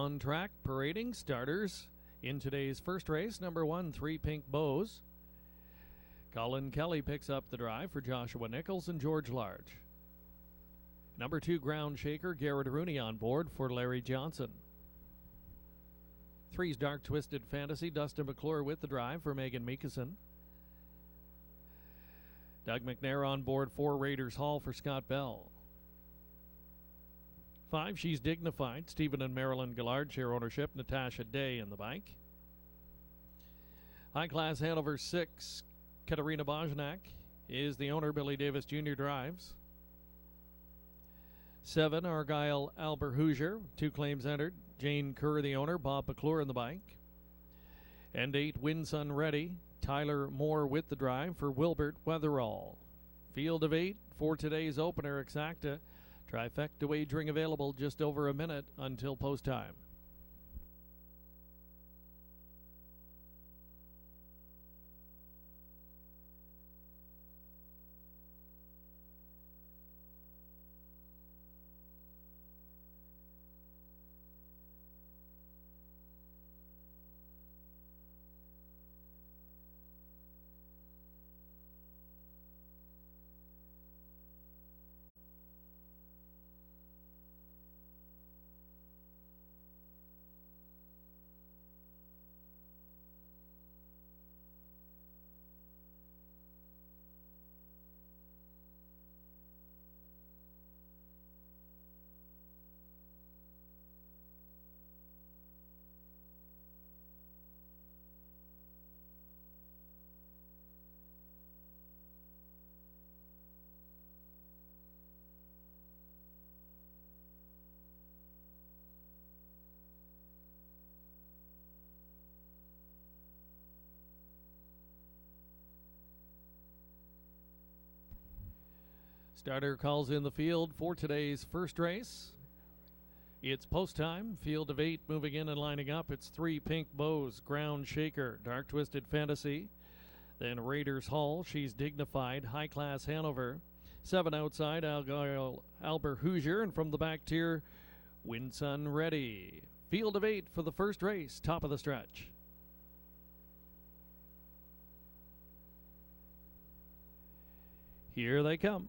On track, parading starters in today's first race. Number 1, 3 Pink Bows. Colin Kelly picks up the drive for Joshua Nichols and George Large. Number 2, Ground Shaker, Garrett Rooney on board for Larry Johnson. 3's Dark Twisted Fantasy, Dustin McClure with the drive for Megan Meekison. Doug McNair on board for Raiders Hall for Scott Bell. 5, She's Dignified, Stephen and Marilyn Gillard share ownership, Natasha Day in the bike. High Class Hanover 6, Katarina Bojnak is the owner, Billy Davis Jr. drives. 7, Argyle Albert Hoosier, 2 claims entered, Jane Kerr the owner, Bob McClure in the bike. And 8, Winsun Ready, Tyler Moore with the drive for Wilbert Weatherall. Field of 8 for today's opener, Exacta. Trifecta wagering available just over a minute until post time. Starter calls in the field for today's first race. It's post time. Field of 8 moving in and lining up. It's 3 Pink Bows, Ground Shaker, Dark Twisted Fantasy. Then Raiders Hall, She's Dignified, High Class Hanover. 7 outside, Argyle Albert Hoosier. And from the back tier, Winsun Ready. Field of 8 for the first race, top of the stretch. Here they come.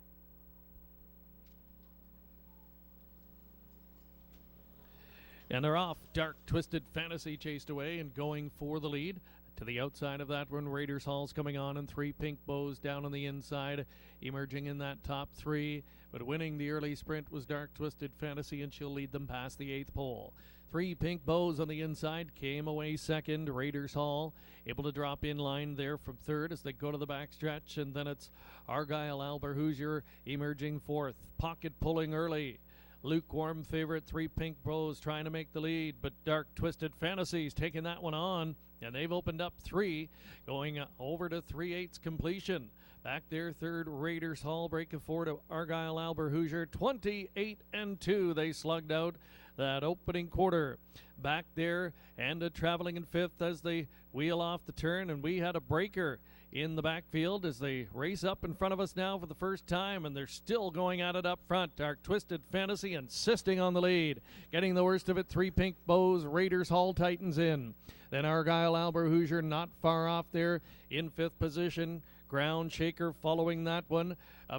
And they're off. Dark Twisted Fantasy chased away and going for the lead. To the outside of that one, Raiders Hall's coming on, and 3 Pink Bows down on the inside, emerging in that top 3. But winning the early sprint was Dark Twisted Fantasy, and she'll lead them past the 8th pole. 3 Pink Bows on the inside came away second. Raiders Hall able to drop in line there from third as they go to the back stretch, and then it's Argyle Albert Hoosier emerging fourth. Pocket pulling early. Lukewarm favorite, 3 Pink Bows trying to make the lead, but Dark Twisted Fantasies taking that one on, and they've opened up 3, going over to 3/8 completion. Back there, third, Raiders Hall breaking forward to Argyle Albert Hoosier. 28-2 they slugged out that opening quarter. Back there, and traveling in 5th as they wheel off the turn, and we had a breaker in the backfield as they race up in front of us now for the first time, and they're still going at it up front. Dark Twisted Fantasy insisting on the lead. Getting the worst of it, 3 Pink Bows, Raiders Hall tightens in. Then Argyle Albert Hoosier not far off there in 5th position. Ground Shaker following that one.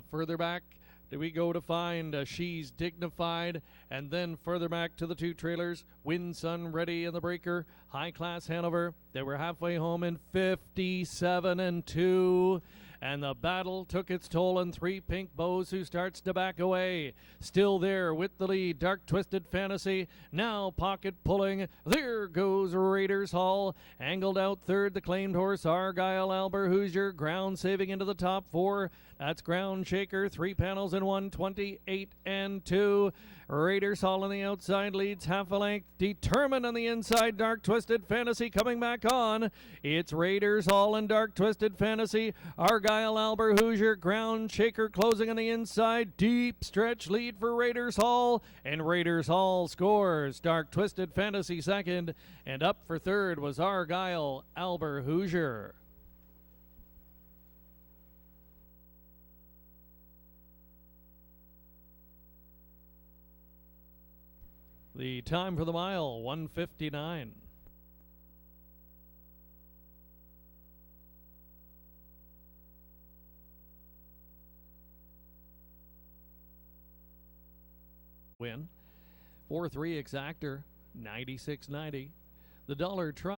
Further back, we go to find She's Dignified, and then further back to the 2 trailers, Winsun Ready in the breaker, High Class Hanover. They were halfway home in 57-2, and the battle took its toll on 3 Pink Bows, who starts to back away. Still there with the lead, Dark Twisted Fantasy, now pocket pulling. There goes Raiders Hall, angled out third, the claimed horse Argyle Albert Hoosier, ground saving into the top 4. That's Ground Shaker, 3 panels in 1, 28-2. Raiders Hall on the outside leads half a length. Determined on the inside, Dark Twisted Fantasy coming back on. It's Raiders Hall and Dark Twisted Fantasy. Argyle Albert Hoosier, Ground Shaker closing on the inside. Deep stretch lead for Raiders Hall, and Raiders Hall scores. Dark Twisted Fantasy second, and up for third was Argyle Albert Hoosier. The time for the mile, 1:59. Win. 4-3 exactor, 96.90. The dollar try.